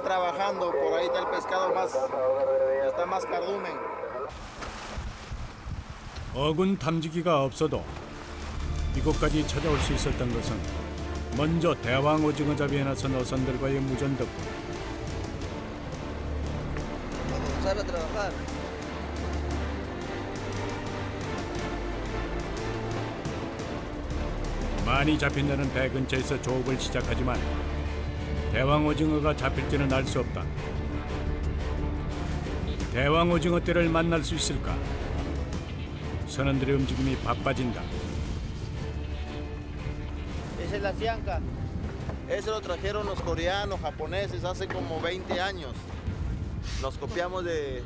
trabajando, por ahí está el pescado más, está más cardumen. 어군 탐지기가 없어도 이곳까지 찾아올 수 있었던 것은 먼저 대왕 오징어 잡이에 나선 어선들과의 무전 덕분. Sabe trabajar. 많이 잡힌다는 배 근처에서 조업을 시작하지만 대왕 오징어가 잡힐지는 알 수 없다. 대왕 오징어 떼를 만날 수 있을까? 선원들의 움직임이 바빠진다. Esa es la fianca. Eso lo trajeron los coreanos, japoneses, hace como 20 años. Nos copiamos de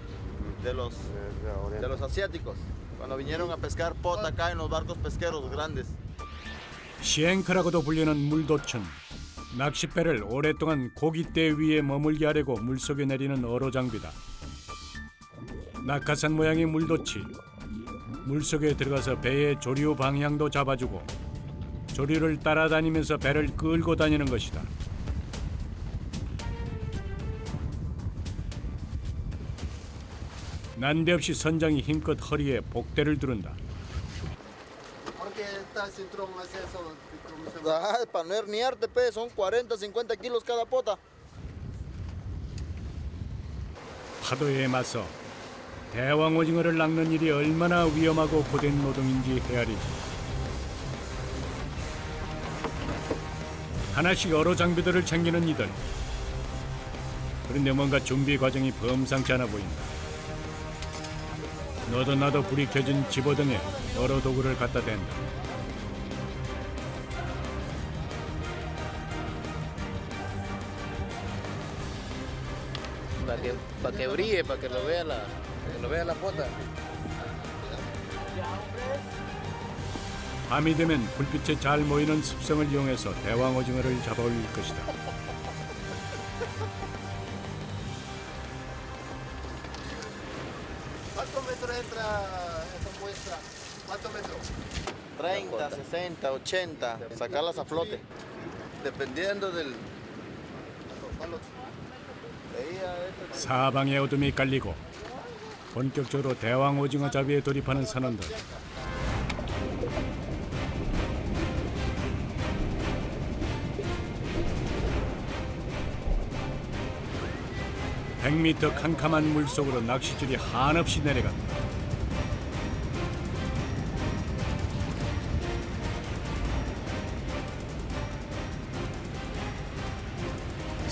los asiáticos, cuando vinieron a pescar pot acá en los barcos pesqueros grandes. 시앵크라고도 불리는 물도춘. 낚싯배를 오랫동안 고깃대 위에 머물게 하려고 물속에 내리는 어로 장비다. 낙하산 모양의 물도치. 물속에 들어가서 배의 조류 방향도 잡아주고 조류를 따라다니면서 배를 끌고 다니는 것이다. 난데없이 선장이 힘껏 허리에 복대를 두른다. Para no herniarte, pues, son 40, 50 kilos cada pota. 파도에 맞서 대왕 오징어를 낚는 일이 얼마나 위험하고 고된 노동인지 헤아리지. 하나씩 어로 장비들을 챙기는 이들. 그런데 뭔가 준비 과정이 범상치 않아 보인다. 너도 나도 불이 켜진 집어등에 어로 도구를 갖다 댄다. Para que brille, para que lo vea la pota. 밤이 되면 불빛에 잘 모이는 습성을 이용해서 대왕 오징어를 잡아올릴 것이다. ¿Cuántos metros entra esa muestra? ¿Cuántos metros? 30, 60, 80, sacarlas a flote. Dependiendo del... 사방에 어둠이 깔리고 본격적으로 대왕 오징어 잡이에 돌입하는 선원들. (100m) 캄캄한 물속으로 낚싯줄이 한없이 내려간다.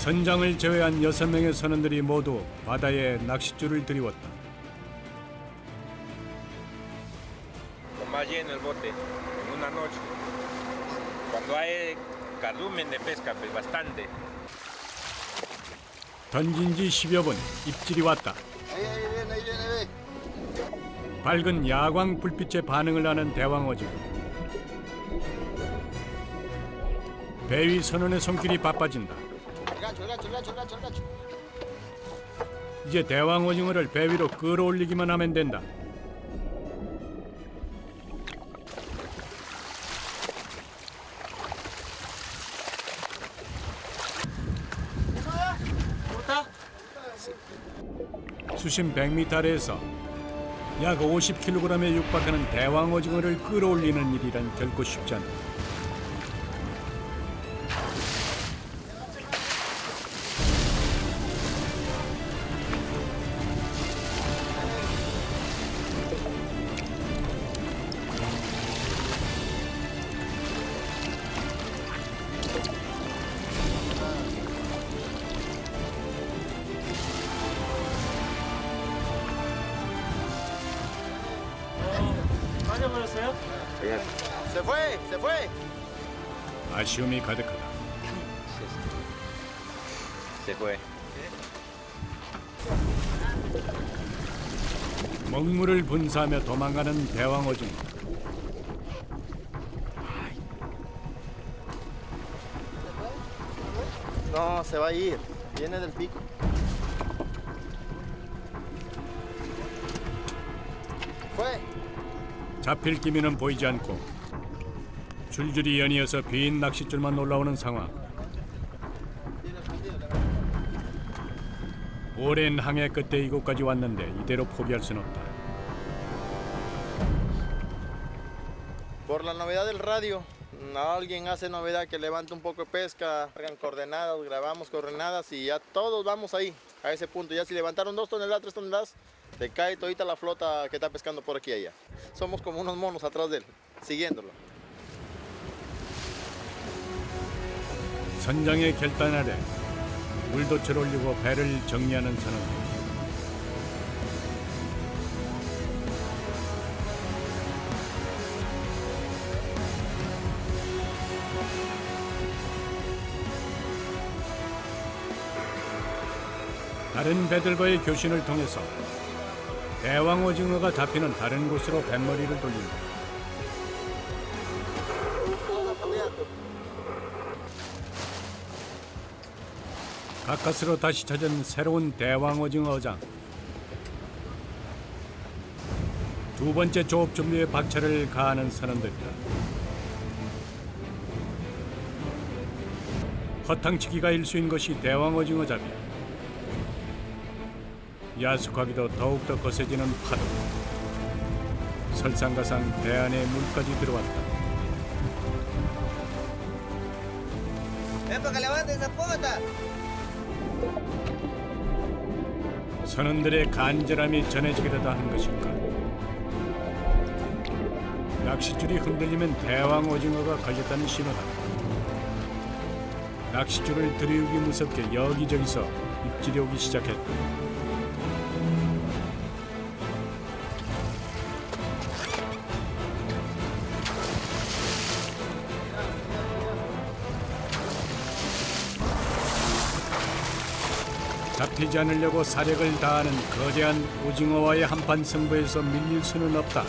선장을 제외한 6명의 선원들이 모두 바다에 낚싯줄을 들이웠다. Más lleno el bote en una noche. Cuando hay cardumen de pesca, pues bastante. 던진 지 10여 분, 입질이 왔다. Ahí viene. 밝은 야광 불빛에 반응을 하는 대왕 오징어. 배 위 선원의 손길이 바빠진다. El gancho. 이제 대왕 오징어를 배 위로 끌어올리기만 하면 된다. 수심 100m 아래에서 약 50kg에 육박하는 대왕 오징어를 끌어올리는 일이란 결코 쉽지 않다. Se fue. 아쉬움이 가득하다. Se fue. 먹물을 분사하며 도망가는 대왕 오징어. No, se va a ir. Viene del pico. Fue. 잡힐 기미는 보이지 않고 줄줄이 연이어서 빈 낚싯줄만 올라오는 상황. 오랜 항해 끝에 이곳까지 왔는데 이대로 포기할 순 없다. Por la novedad del radio, alguien hace novedad que levanta un poco de pesca, hagan coordenadas, grabamos coordenadas y ya todos vamos ahí, a ese punto. Ya si levantaron 2 toneladas, 3 toneladas, te cae todita la flota que está pescando por aquí y allá. Somos como unos monos atrás de él, siguiéndolo. 선장의 결단 아래 물도치를 올리고 배를 정리하는 선원들. 다른 배들과의 교신을 통해서 대왕 오징어가 잡히는 다른 곳으로 뱃머리를 돌린다. 가까스로 다시 찾은 새로운 대왕 오징어 어장. 두 번째 조업 준비에 박차를 가하는 선원들이다. 허탕치기가 일수인 것이 대왕 오징어 잡이. 야속하기도 더욱더 거세지는 파도. 설상가상 배 안에 물까지 들어왔다. 선원들의 간절함이 전해지기라도 한 것일까? 낚싯줄이 흔들리면 대왕 오징어가 걸렸다는 신호다. 낚싯줄을 들이우기 무섭게 여기저기서 입질이 오기 시작했다. 잡히지 않으려고 사력을 다하는 거대한 오징어와의 한판 승부에서 밀릴 수는 없다.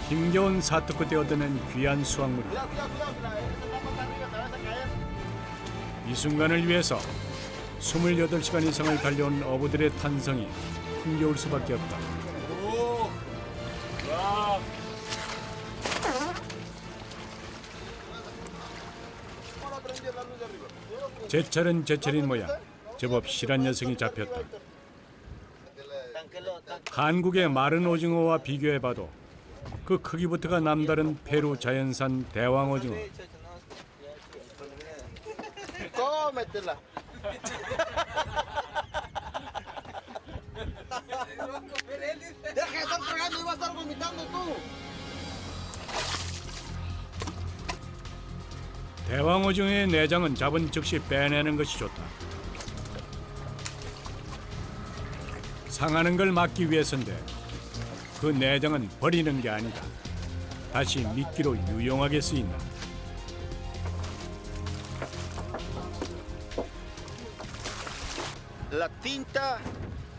힘겨운 사투 끝에 얻어낸 귀한 수확물이다. 이 순간을 위해서 28시간 이상을 달려온 어부들의 탄성이 힘겨울 수밖에 없다. 제철은 제철인 모양. 제법 실한 녀석이 잡혔다. 한국의 마른 오징어와 비교해봐도 그 크기부터가 남다른 페루 자연산 대왕 오징어. Cómetela. Deja de estar tragando y vas a estar vomitando tú. 대왕 오징어의 내장은 잡은 즉시 빼내는 것이 좋다. 상하는 걸 막기 위해서인데 그 내장은 버리는 게 아니다. 다시 미끼로 유용하게 쓰인다. La tinta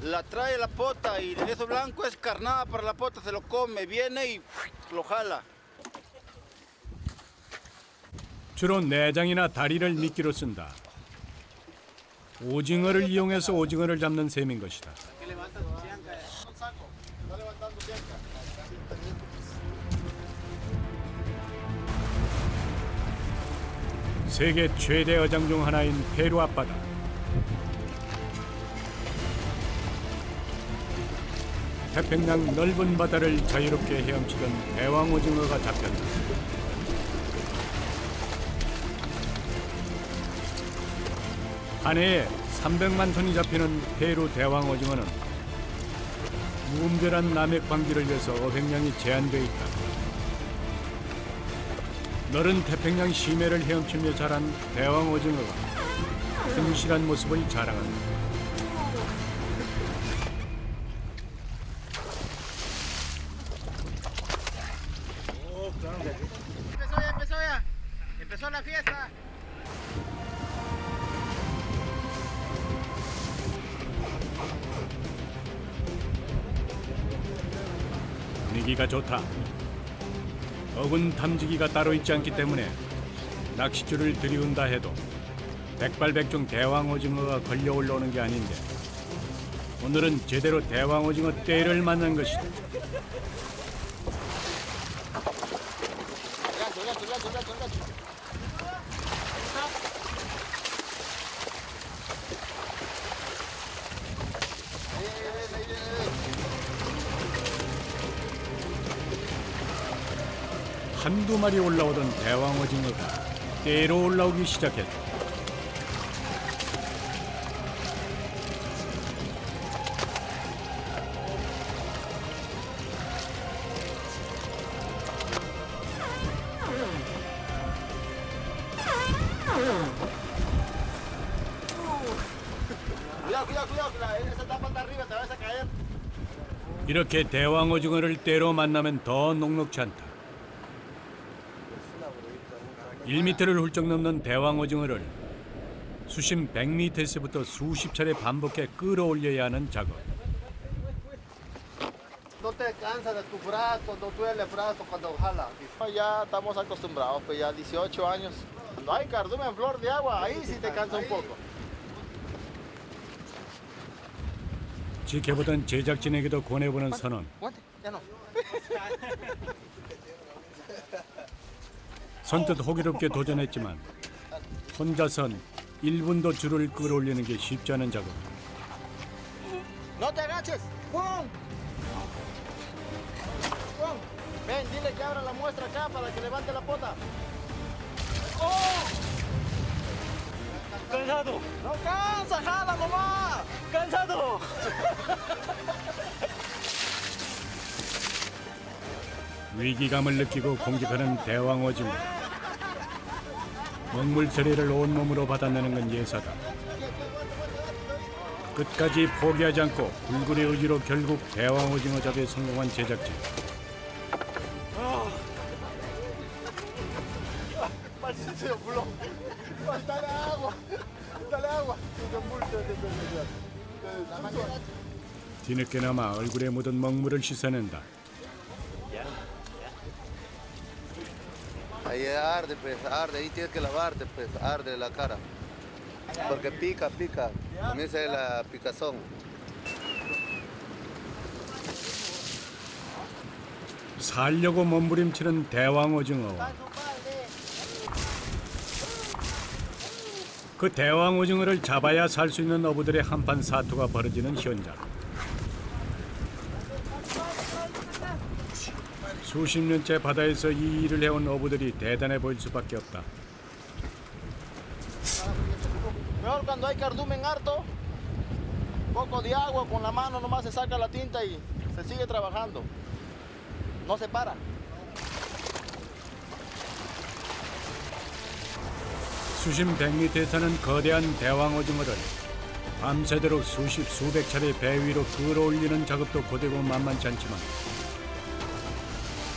la trae la pota y eso blanco es carnada para la pota, se lo come, viene y lo jala. 주로 내장이나 다리를 미끼로 쓴다. 오징어를 이용해서 오징어를 잡는 셈인 것이다. 세계 최대 어장 중 하나인 페루 앞바다. 태평양 넓은 바다를 자유롭게 헤엄치던 대왕 오징어가 잡혔다. 한 해에 300만 톤이 잡히는 페루 대왕 오징어는 무분별한 남획 방지를 위해서 어획량이 제한되어 있다. 너른 태평양 심해를 헤엄치며 자란 대왕 오징어가 튼실한 모습을 자랑한다. Empezó ya. Empezó la fiesta. 분위기가 좋다. 어군 탐지기가 따로 있지 않기 때문에 낚싯줄을 들이운다 해도 백발백중 대왕오징어가 걸려 올라오는 게 아닌데 오늘은 제대로 대왕오징어 떼를 만난 것이다. 한두 마리 올라오던 대왕오징어가 떼로 올라오기 시작했다. 이렇게 대왕오징어를 떼로 만나면 더 녹록지 않다. 1m를 훌쩍 넘는 대왕오징어를 수심 100m에서부터 수십 차례 반복해 끌어올려야 하는 작업. No te cansa de tu brazo, no duele el brazo cuando jala. Ya estamos acostumbrados, pues ya 18 años. Cuando hay cardumen en flor de agua, ahí sí te cansa un poco. 지켜보던 제작진에게도 권해보는 선언. Ya no. 선뜻 호기롭게 도전했지만 혼자선 1분도 줄을 끌어올리는 게 쉽지 않은 작업. No te agaches. ¡Pum! ¡Pum! Ven, dile que abra la muestra acá para que levante la pota. ¡Oh! Cansado, ¡No cansa! ¡Jala nomás! cansado. 위기감을 느끼고 공격하는 대왕오징어. 먹물 세례를 온몸으로 받아내는 건 예사다. 끝까지 포기하지 않고 불굴의 의지로 결국 대왕오징어 잡에 성공한 제작진. ¡Marcelo, 불러! ¡Dale agua! ¡Dale agua! 뒤늦게나마 얼굴에 묻은 먹물을 씻어낸다. Ahí arde, pues, arde, ahí tienes que lavarte, pues, arde la cara. Porque pica, pica, comienza la picazón. 살려고 몸부림치는 대왕오징어와 그 대왕오징어를 잡아야 살 수 있는 어부들의 한판 사투가 벌어지는 현장. 수십 년째 바다에서 이 일을 해온 어부들이 대단해 보일 수밖에 없다. Mejor cuando hay cardumen harto, poco de agua, con la mano nomás se saca la tinta y se sigue trabajando. No se para. 수심 100m에 사는 거대한 대왕오징어를 밤새도록 수십 수백 차례 배 위로 끌어올리는 작업도 고되고 만만치 않지만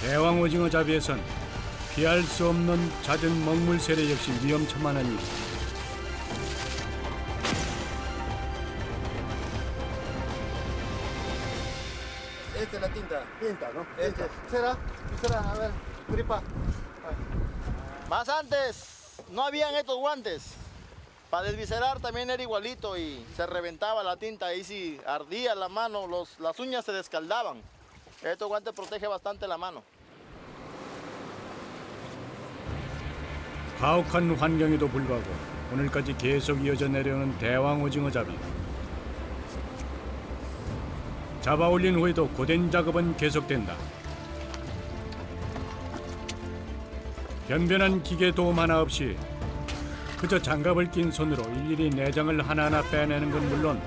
대왕오징어 잡이에선 피할 수 없는 잦은 먹물 세례 역시 위험천만한 일. Esta es la tinta. Tinta, ¿no? Esta. ¿Será? ¿Será? A ver, gripa. Más antes no habían estos guantes. Para desviscerar también era igualito y se reventaba la tinta. Ahí sí ardía la mano, las uñas se descaldaban. Estos guantes protegen bastante la mano. 가혹한 환경에도 불구하고 오늘까지 계속 이어져 내려오는 대왕오징어 잡이. 잡아 올린 후에도 고된 작업은 계속된다. 변변한 기계 도움 하나 없이 그저 장갑을 낀 손으로 일일이 내장을 하나하나 빼내는 건 물론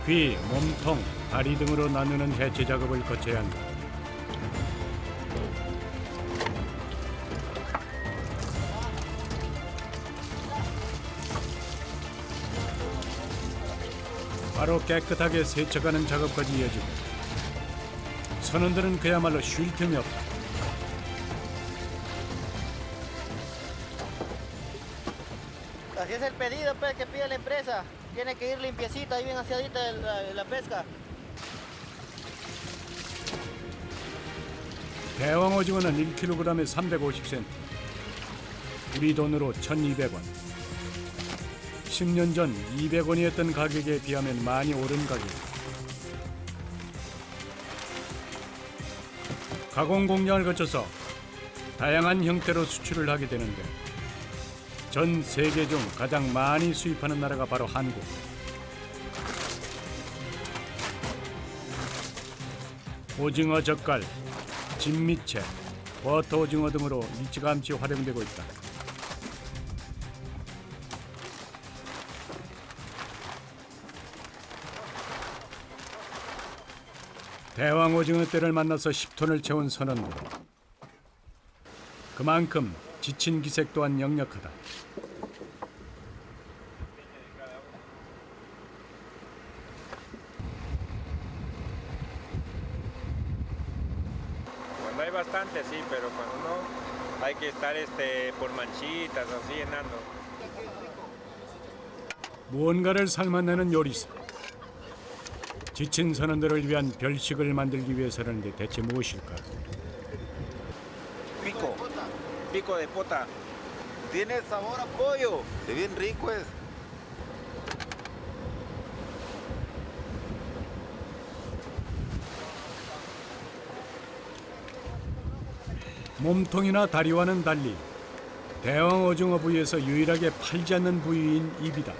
귀, 몸통, 다리 등으로 나누는 해체 작업을 거쳐야 한다. 바로 깨끗하게 세척하는 작업까지 이어지고 선원들은 그야말로 쉴 틈이 없다. Así es el pedido pues, que pide la empresa. Tiene que ir limpiecita y bien aseadita la pesca. 대왕 오징어는 1kg에 350cm, 우리 돈으로 1,200원. 10년 전 200원이었던 가격에 비하면 많이 오른 가격. 가공 공장을 거쳐서 다양한 형태로 수출을 하게 되는데 전 세계 중 가장 많이 수입하는 나라가 바로 한국. 오징어 젓갈, 진미채, 버터 오징어 등으로 일찌감치 활용되고 있다. 대왕 오징어 떼를 만나서 10톤을 채운 선원들. 그만큼 지친 기색 또한 역력하다. Cuando hay bastante, sí, pero cuando no, hay que estar por manchitas, así llenando. 무언가를 삶아내는 요리사. 지친 선원들을 위한 별식을 만들기 위해서라는데 대체 무엇일까? Pico. Pico de pota. Tiene sabor a pollo. De bien rico es. 몸통이나 다리와는 달리 대왕 오징어 부위에서 유일하게 팔지 않는 부위인 입이다.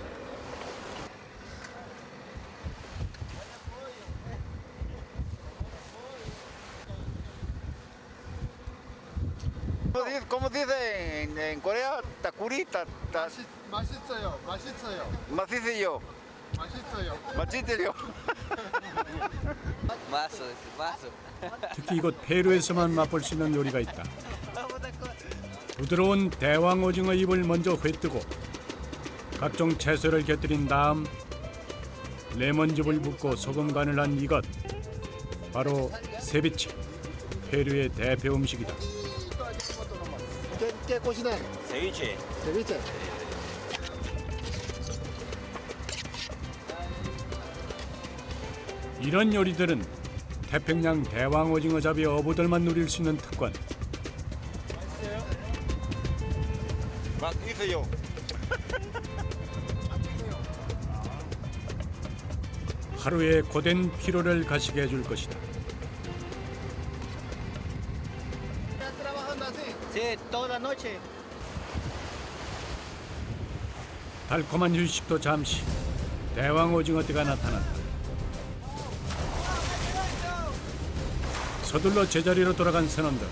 ¿Cómo se dice en Corea? Takuri, 맛있어요. 맛있어요. macizo. 맛있어요. Machitillo. Mazo. 특히 이곳 페루에서만 맛볼 수 있는 요리가 있다. 부드러운 대왕 오징어 잎을 먼저 회뜨고 각종 채소를 곁들인 다음 레몬즙을 붓고 소금 간을 한 이것, 바로 세비체, 페루의 대표 음식이다. ¿Qué cocinan? Ceviche. Ceviche. 이런 요리들은 태평양 대왕 오징어 잡이 어부들만 누릴 수 있는 특권. Macizo. 하루의 고된 피로를 가시게 해줄 것이다. Sí, toda noche. 달콤한 휴식도 잠시. 대왕 오징어 떼가 나타났다. 서둘러 제자리로 돌아간 선원들.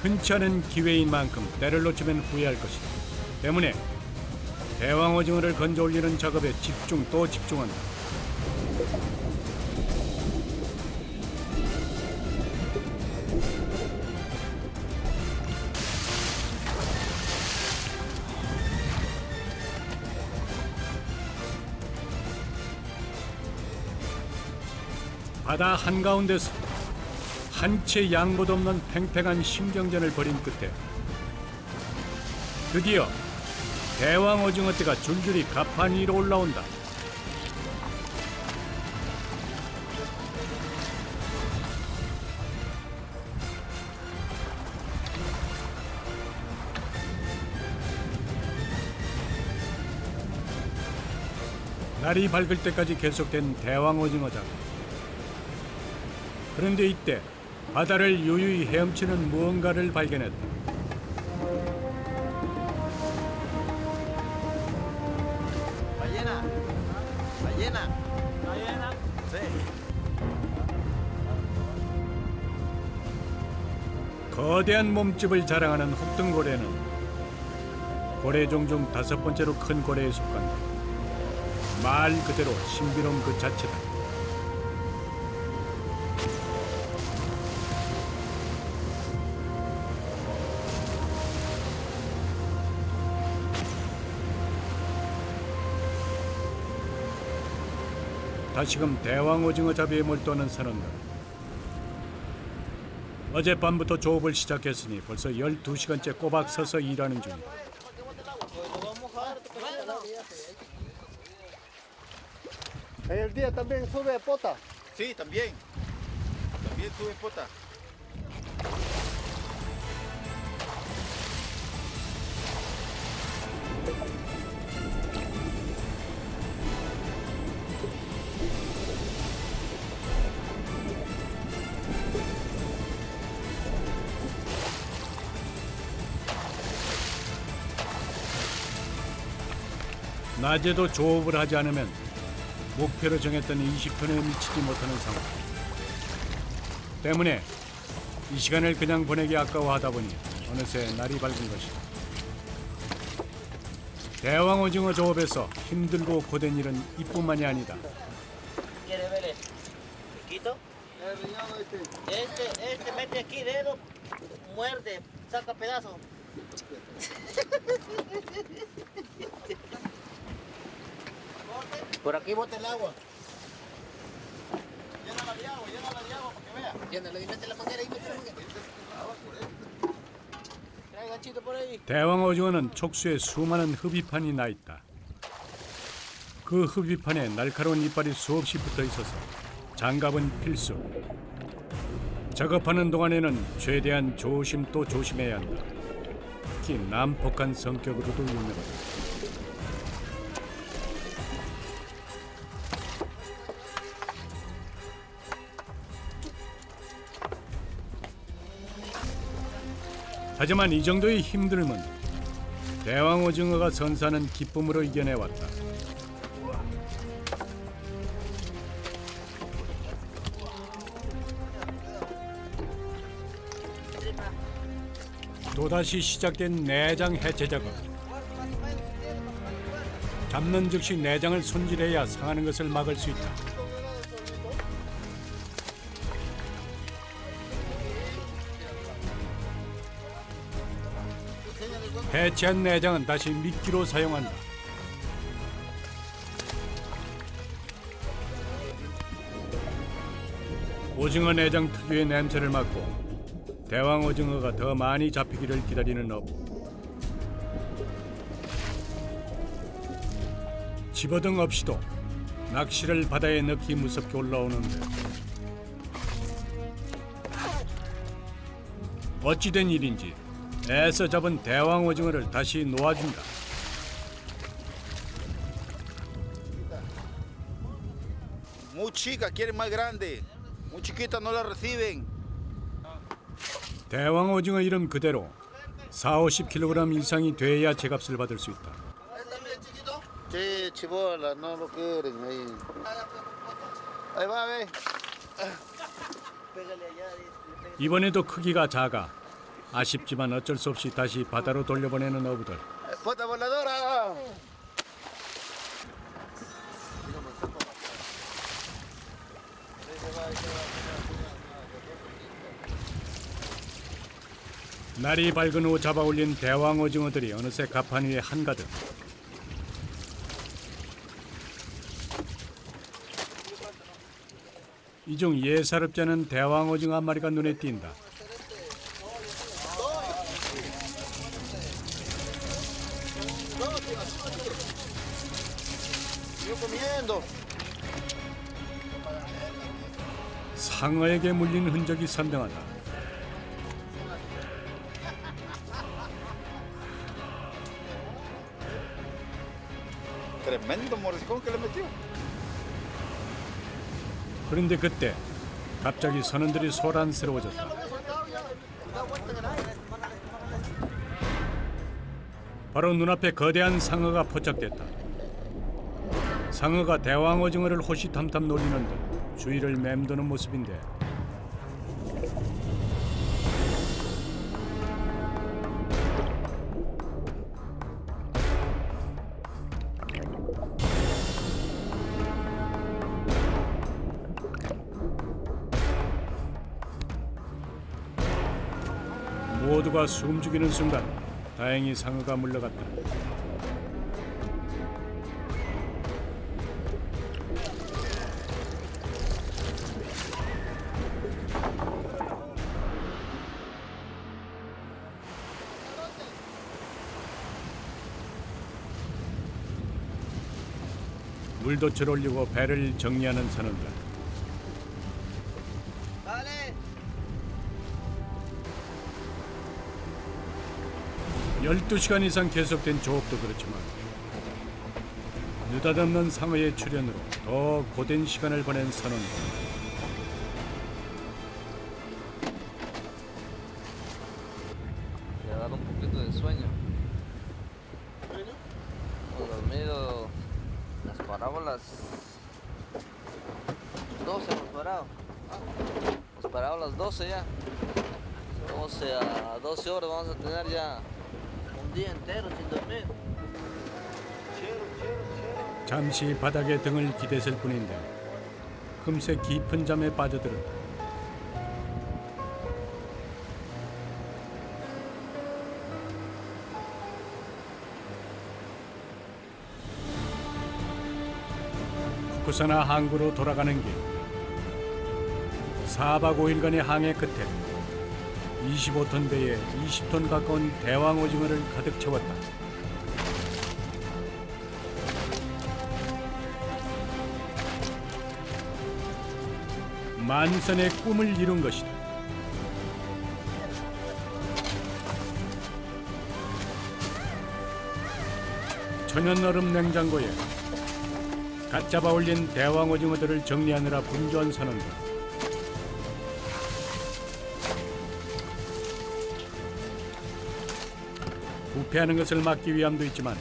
흔치 않은 기회인 만큼 때를 놓치면 후회할 것이다. 때문에 대왕 오징어를 건져 올리는 작업에 집중 또 집중한다. 바다 한가운데서 한치의 양보도 없는 팽팽한 신경전을 벌인 끝에 드디어 대왕 오징어 떼가 줄줄이 가판 위로 올라온다. 날이 밝을 때까지 계속된 대왕 오징어 작업. 그런데 이때 바다를 유유히 헤엄치는 무언가를 발견했다. Ballena. Sí. 거대한 몸집을 자랑하는 혹등고래는 고래종 중 5번째로 큰 고래에 속한다. 말 그대로 신비로움 그 자체다. 다시금 대왕 오징어 잡이에 몰두하는 선원들. 어젯밤부터 조업을 시작했으니 벌써 12시간째 꼬박 서서 일하는 중이다. En el día también sube pota. Sí, también. ¿Quién sube pota? 낮에도 조업을 하지 않으면 목표로 정했던 20톤에 미치지 못하는 상황. 때문에 이 시간을 그냥 보내기 아까워하다 보니 어느새 날이 밝은 것이다. 대왕 오징어 조업에서 힘들고 고된 일은 이뿐만이 아니다. ¿Quiere ver el piquito? Este mete aquí dedo, muerde, saca pedazo. Por aquí bota el agua. Llénala de agua para que vea. Llénalo y mete la manguera ahí, mete la manguera. Trae ganchito por ahí. 대왕 오징어는 촉수에 수많은 흡입판이 나 있다. 그 흡입판에 날카로운 이빨이 수없이 붙어 있어서 장갑은 필수. 작업하는 동안에는 최대한 조심 또 조심해야 한다. 특히 난폭한 성격으로도 유명하다. 하지만 이 정도의 힘듦은 대왕 오징어가 선사하는 기쁨으로 이겨내왔다. 또다시 시작된 내장 해체 작업. 잡는 즉시 내장을 손질해야 상하는 것을 막을 수 있다. 해체한 내장은 다시 미끼로 사용한다. 오징어 내장 특유의 냄새를 맡고 대왕 오징어가 더 많이 잡히기를 기다리는 업. 집어등 없이도 낚시를 바다에 넣기 무섭게 올라오는데 어찌된 일인지 애써 잡은 대왕 오징어를 다시 놓아준다. Muy chica, quieren más grande. Muy chiquita no la reciben. 대왕 오징어 이름 그대로 40-50kg 이상이 돼야 제값을 받을 수 있다. Sí, chibola, no lo quieren ahí. Ahí va, ve. 이번에도 크기가 작아 아쉽지만 어쩔 수 없이 다시 바다로 돌려보내는 어부들. ¡Pota voladora! 날이 밝은 후 잡아올린 대왕 오징어들이 어느새 가판 위에 한가득. 이 중 예사롭지 않은 대왕 오징어 한 마리가 눈에 띈다. 상어에게 물린 흔적이 선명하다. Tremendo mordiscón que le metió. 그런데 그때 갑자기 선원들이 소란스러워졌다. 바로 눈앞에 거대한 상어가 포착됐다. 상어가 대왕 오징어를 호시탐탐 노리는 듯 주위를 맴도는 모습인데 모두가 숨죽이는 순간 다행히 상어가 물러갔다. 물도치를 올리고 배를 정리하는 선원들. Vale. 12시간 이상 계속된 조업도 그렇지만 느닷없는 상어의 출현으로 더 고된 시간을 보낸 선원들. Le ha dado un poquito de sueño. Hemos dormido, nos paramos las 12, hemos parado. Nos paramos las 12 ya. 12 a 12 horas vamos a tener ya un día entero sin dormir. 잠시 바닥에 등을 기댔을 뿐인데 금세 깊은 잠에 빠져들었다. 부산화 항구로 돌아가는 길. 4박 5일간의 항해 끝에 25톤 배에 20톤 가까운 대왕 오징어를 가득 채웠다. 만선의 꿈을 이룬 것이다. 천연 얼음 냉장고에 갓 잡아 올린 대왕 오징어들을 정리하느라 분주한 선원들. 부패하는 것을 막기 위함도 있지만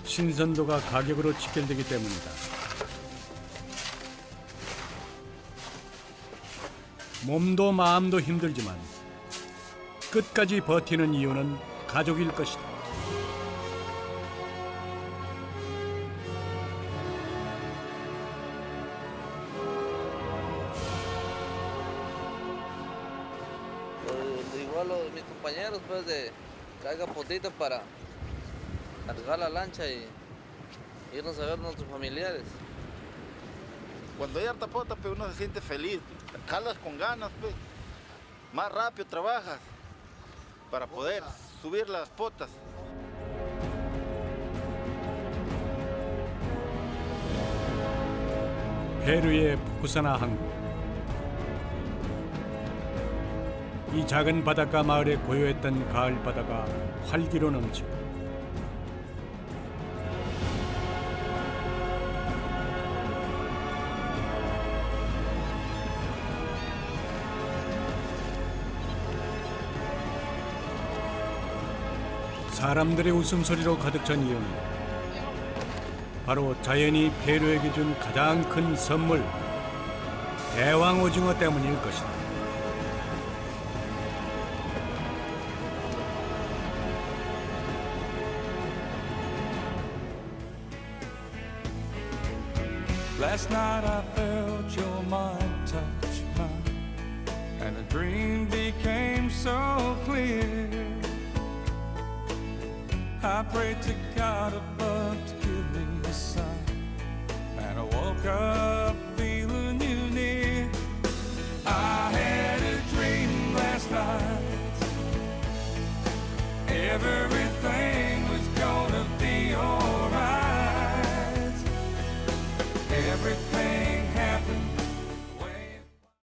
신선도가 가격으로 직결되기 때문이다. 몸도 마음도 힘들지만 끝까지 버티는 이유는 가족일 것이다. Igual los mis compañeros pues de carga potito para cargar la lancha y irnos a ver a nuestros familiares. Cuando hay harta pota, pues uno se siente feliz. Jalas con ganas, pues. Más rápido trabajas para poder subir las potas. 페루의 부쿠사나 항구. 이 작은 바닷가 마을에 고요했던 가을 바다가 활기로 넘치고 사람들의 웃음소리로 가득 찬 이유는 바로 자연이 페루에게 준 가장 큰 선물, 대왕 오징어 때문일 것이다. Last night I felt your mind touch mine, and the dream became so clear. I prayed to God above to give me a sign, and I woke up